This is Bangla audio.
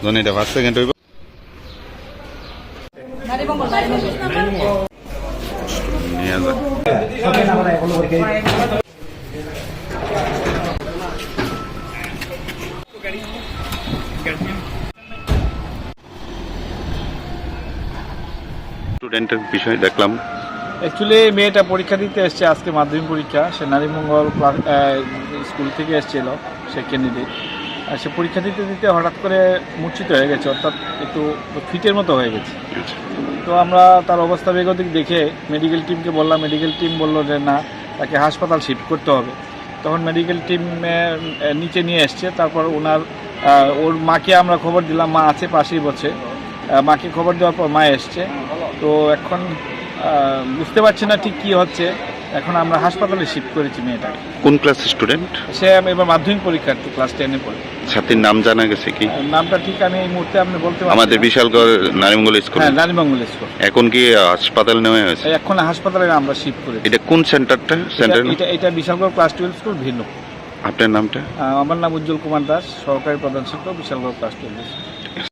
ধনী এটা ফার্স্ট সেকেন্ড হইব নিয়ে যা স্টুডেন্টের বিষয় দেখলাম। অ্যাকচুয়ালি মেয়েটা পরীক্ষা দিতে এসছে আজকে, মাধ্যমিক পরীক্ষা। সে নারীমঙ্গল স্কুল থেকে এসেছিল, সে ক্যান্ডিডেট। আর সে পরীক্ষা দিতে দিতে হঠাৎ করে মূর্ছিত হয়ে গেছে, অর্থাৎ একটু ফিটের মতো হয়ে গেছে। তো আমরা তার অবস্থা বেগতিক দেখে মেডিকেল টিমকে বললাম, মেডিকেল টিম বললো যে না, তাকে হাসপাতাল শিফট করতে হবে। তখন মেডিকেল টিম নিচে নিয়ে এসছে। তারপর ওর মাকে আমরা খবর দিলাম, মা আছে পাশেই বসে। মাকে খবর দেওয়ার পর মা এসছে। তো এখন বুঝতে পারছি না ঠিক কী হচ্ছে। এখন আমরা হাসপাতালে শিফট করেছি মেয়েটাকে। কোন ক্লাস স্টুডেন্ট? সে এবার মাধ্যমিক পরীক্ষার্থী, ক্লাস 10-এ পড়ে। ছাত্রীর নাম জানা গেছে কি? নামটা ঠিক আমি এই মুহূর্তে আপনি বলতে পারছি না। আমাদের বিশালগড় নারীমঙ্গল স্কুল। হ্যাঁ, নারীমঙ্গল স্কুল। এখন কি হাসপাতাল নেওয়া হয়েছে? এখন হাসপাতালে আমরা শিফট করেছি। এটা কোন সেন্টারটা? এটা বিশালগড় ক্লাস 12 স্কুল ভিন্ন। আপনার নামটা? আমার নাম উজ্জ্বল কুমার দাস, সহকারী প্রধান শিক্ষক, বিশালগড় ক্লাস 12 স্কুল।